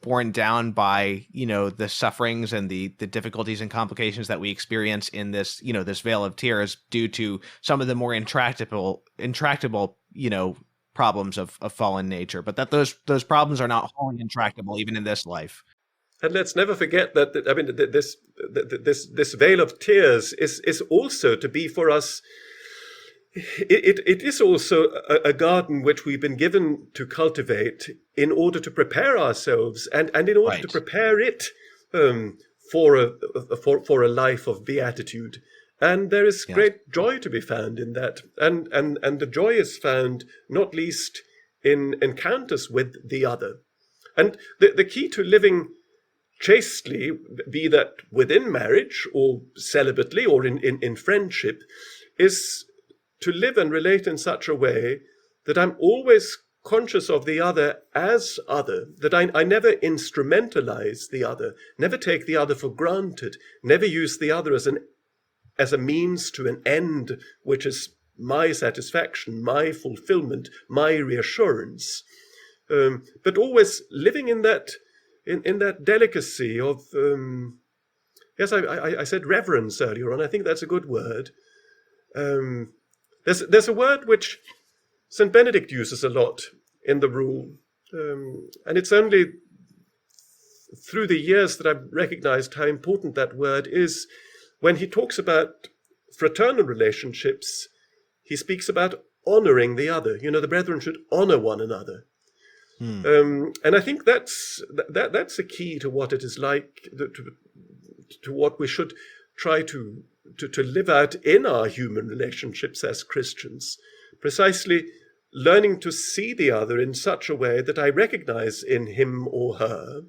borne down by the sufferings and the difficulties and complications that we experience in this this vale of tears due to some of the more intractable problems of fallen nature, but that those problems are not wholly intractable even in this life. And let's never forget that this vale of tears is also to be for us. It is also a garden which we've been given to cultivate in order to prepare ourselves and in order Right. to prepare it for a life of beatitude. And there is great joy to be found in that. And the joy is found not least in encounters with the other. And the key to living chastely, be that within marriage or celibately or in friendship, is to live and relate in such a way that I'm always conscious of the other as other, that I never instrumentalize the other, never take the other for granted, never use the other as a means to an end, which is my satisfaction, my fulfillment, my reassurance, but always living in that delicacy of yes, I said reverence earlier on. I think that's a good word. There's a word which St. Benedict uses a lot in the rule, and it's only through the years that I've recognized how important that word is. When he talks about fraternal relationships, he speaks about honoring the other. The brethren should honor one another. And I think that's a key to what it is like, to what we should try to live out in our human relationships as Christians. Precisely learning to see the other in such a way that I recognize in him or her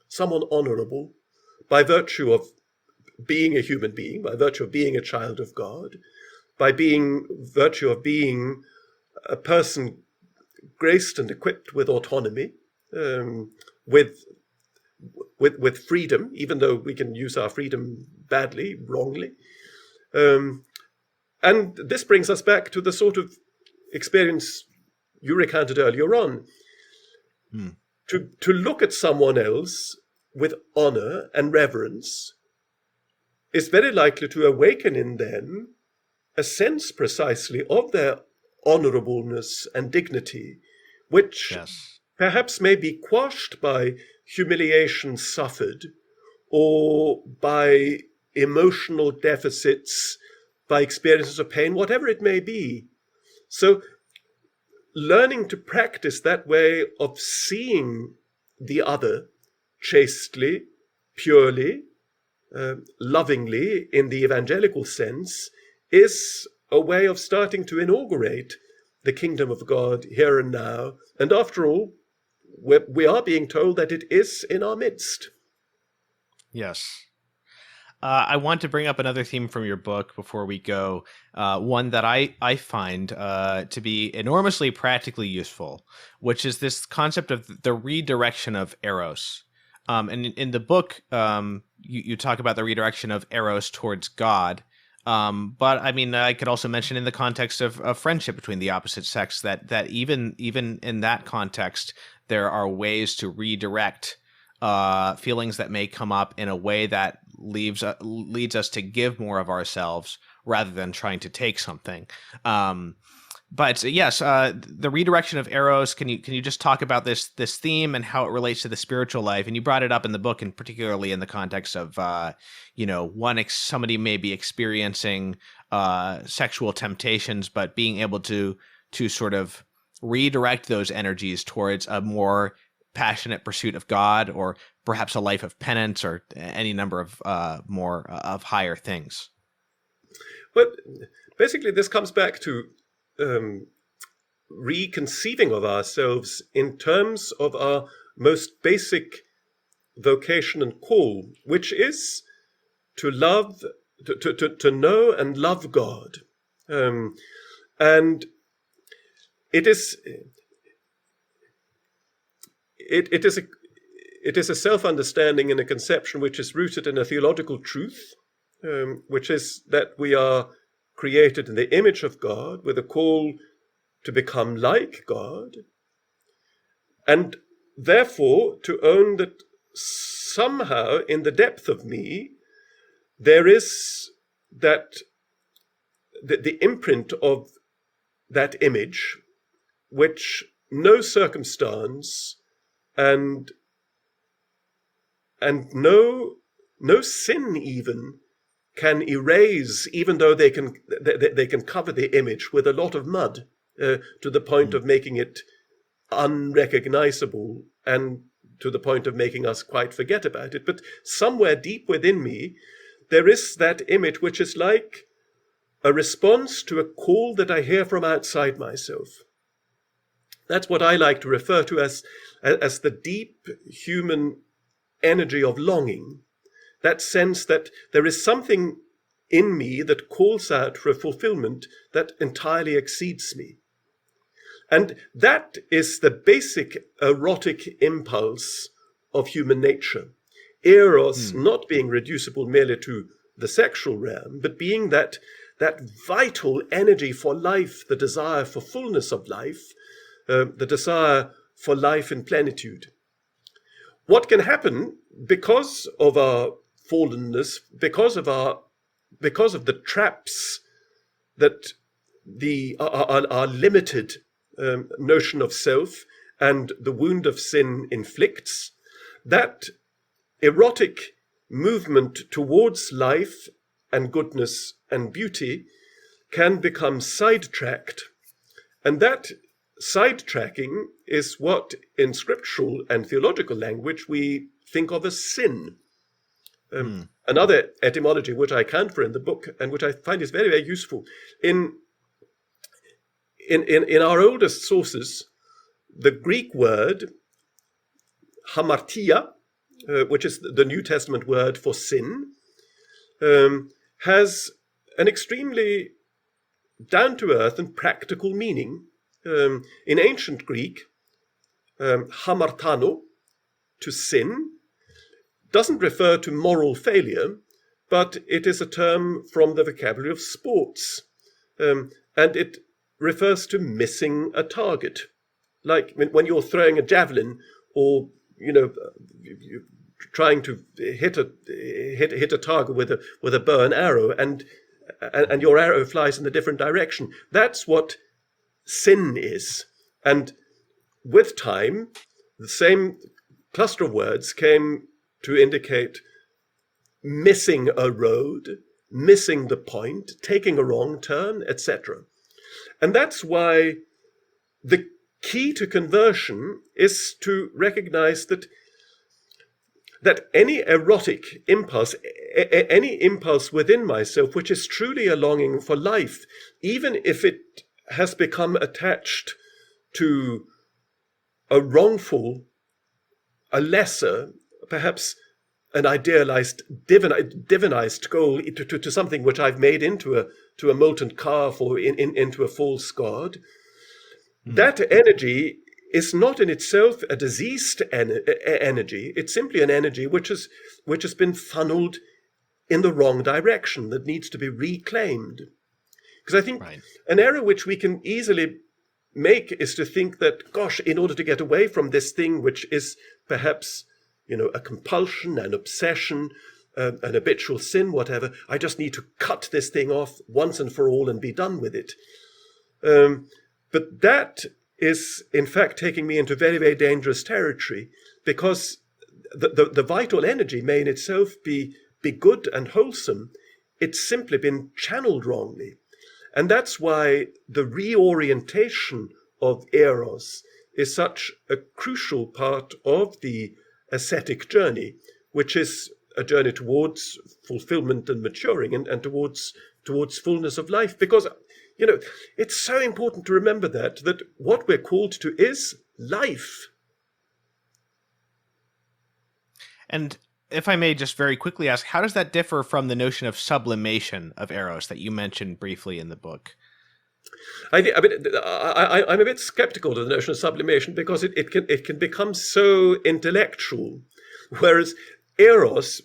someone honorable by virtue of being a human being, by virtue of being a child of God, by virtue of being a person graced and equipped with autonomy, with freedom, even though we can use our freedom badly, wrongly. And this brings us back to the sort of experience you recounted earlier on. To look at someone else with honor and reverence is very likely to awaken in them a sense precisely of their honorableness and dignity, which Yes. perhaps may be quashed by humiliation suffered or by emotional deficits, by experiences of pain, whatever it may be. So learning to practice that way of seeing the other chastely, purely, lovingly in the evangelical sense is a way of starting to inaugurate the kingdom of God here and now. And after all, we are being told that it is in our midst. Yes. I want to bring up another theme from your book before we go, one that I find to be enormously practically useful, which is this concept of the redirection of eros. And in the book, you talk about the redirection of eros towards God. But I mean, I could also mention in the context of friendship between the opposite sex that even in that context, there are ways to redirect feelings that may come up in a way that leads us to give more of ourselves rather than trying to take something. But yes, the redirection of eros. Can you just talk about this theme and how it relates to the spiritual life? And you brought it up in the book, and particularly in the context of somebody may be experiencing sexual temptations, but being able to sort of redirect those energies towards a more passionate pursuit of God, or perhaps a life of penance, or any number of more of higher things. But basically, this comes back to reconceiving of ourselves in terms of our most basic vocation and call, which is to love, to know and love God, and it is a self-understanding and a conception which is rooted in a theological truth, which is that we are created in the image of God with a call to become like God, and therefore to own that somehow in the depth of me there is that the imprint of that image which no circumstance and no sin even can erase, even though they can cover the image with a lot of mud to the point of making it unrecognizable and to the point of making us quite forget about it. But somewhere deep within me, there is that image which is like a response to a call that I hear from outside myself. That's what I like to refer to as the deep human energy of longing. That sense that there is something in me that calls out for a fulfillment that entirely exceeds me. And that is the basic erotic impulse of human nature. Eros not being reducible merely to the sexual realm, but being that vital energy for life, the desire for fullness of life, the desire for life in plenitude. What can happen because of our fallenness, because of the traps that our limited notion of self and the wound of sin inflicts, that erotic movement towards life and goodness and beauty can become sidetracked. And that sidetracking is what in scriptural and theological language we think of as sin. Another etymology which I account for in the book and which I find is very, very useful. In our oldest sources, the Greek word hamartia, which is the New Testament word for sin, has an extremely down-to-earth and practical meaning. In ancient Greek, hamartano, to sin, doesn't refer to moral failure, but it is a term from the vocabulary of sports. And it refers to missing a target. Like when you're throwing a javelin or, trying to hit a target with a bow and arrow, and your arrow flies in a different direction. That's what sin is. And with time, the same cluster of words came to indicate missing a road, missing the point, taking a wrong turn, etc. And that's why the key to conversion is to recognize that any erotic impulse, any impulse within myself, which is truly a longing for life, even if it has become attached to a wrongful, a lesser, perhaps an idealized, divinized goal, to something which I've made into a molten calf or into a false god, that energy is not in itself a diseased energy. It's simply an energy which has been funneled in the wrong direction, that needs to be reclaimed. Because I think an error which we can easily make is to think that, gosh, in order to get away from this thing which is perhaps, a compulsion, an obsession, an habitual sin, whatever, I just need to cut this thing off once and for all and be done with it. But that is, in fact, taking me into very, very dangerous territory, because the vital energy may in itself be good and wholesome. It's simply been channeled wrongly. And that's why the reorientation of eros is such a crucial part of the ascetic journey, which is a journey towards fulfillment and maturing and towards fullness of life. Because, it's so important to remember that what we're called to is life. And if I may just very quickly ask, how does that differ from the notion of sublimation of eros that you mentioned briefly in the book? I'm a bit skeptical of the notion of sublimation, because it can become so intellectual, whereas eros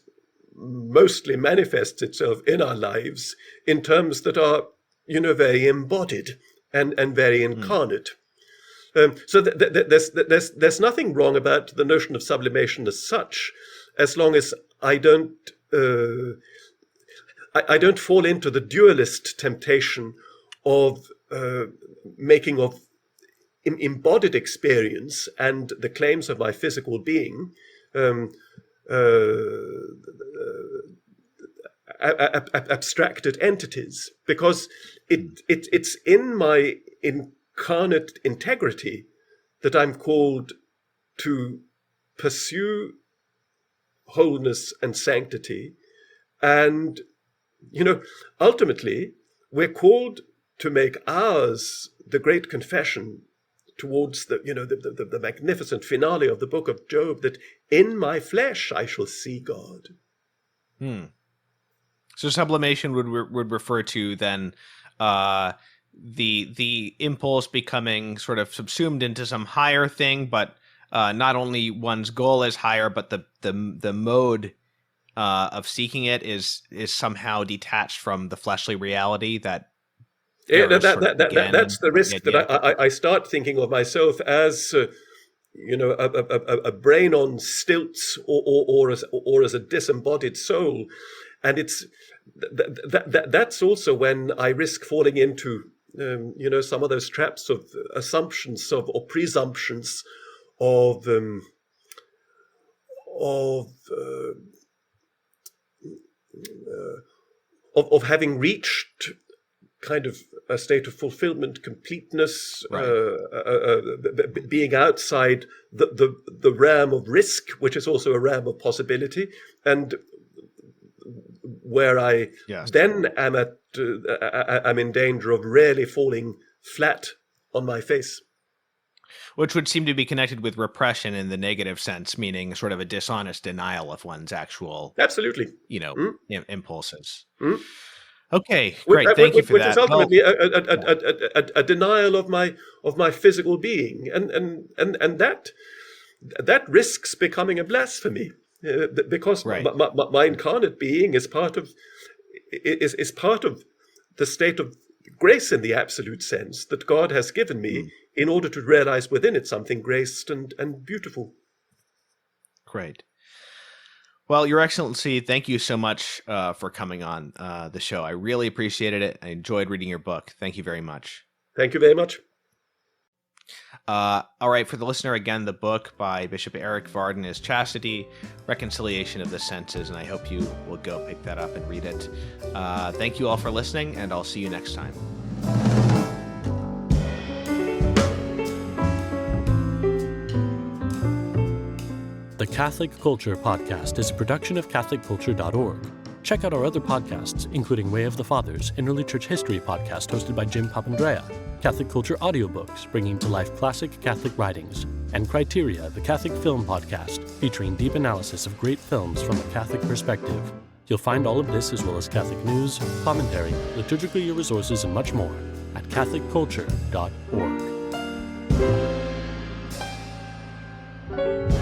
mostly manifests itself in our lives in terms that are, very embodied and very incarnate. So there's nothing wrong about the notion of sublimation as such, as long as I don't fall into the dualist temptation of making of embodied experience and the claims of my physical being abstracted entities, because it's in my incarnate integrity that I'm called to pursue wholeness and sanctity. And, ultimately, we're called to make ours the great confession towards the magnificent finale of the book of Job, that in my flesh I shall see God. So sublimation would refer to then the impulse becoming sort of subsumed into some higher thing, but not only one's goal is higher, but the mode of seeking it is somehow detached from the fleshly reality that. That's the risk that I start thinking of myself as a brain on stilts, or as a disembodied soul, and it's that's also when I risk falling into some of those traps of assumptions or presumptions of having reached kind of a state of fulfillment, completeness, being outside the realm of risk, which is also a realm of possibility, and where I then am I'm in danger of really falling flat on my face. Which would seem to be connected with repression in the negative sense, meaning sort of a dishonest denial of one's actual, absolutely, impulses. Okay, great. Thank you for that. Which is ultimately a denial of my physical being, and that risks becoming a blasphemy, because my incarnate being is part of the state of grace in the absolute sense that God has given me in order to realize within it something graced and beautiful. Great. Well, Your Excellency, thank you so much for coming on the show. I really appreciated it. I enjoyed reading your book. Thank you very much. Thank you very much. All right, for the listener, again, the book by Bishop Erik Varden is Chastity, Reconciliation of the Senses, and I hope you will go pick that up and read it. Thank you all for listening, and I'll see you next time. The Catholic Culture Podcast is a production of CatholicCulture.org. Check out our other podcasts, including Way of the Fathers, an early church history podcast hosted by Jim Papandrea, Catholic Culture audiobooks bringing to life classic Catholic writings, and Criteria, the Catholic Film Podcast, featuring deep analysis of great films from a Catholic perspective. You'll find all of this as well as Catholic news, commentary, liturgical year resources, and much more at CatholicCulture.org.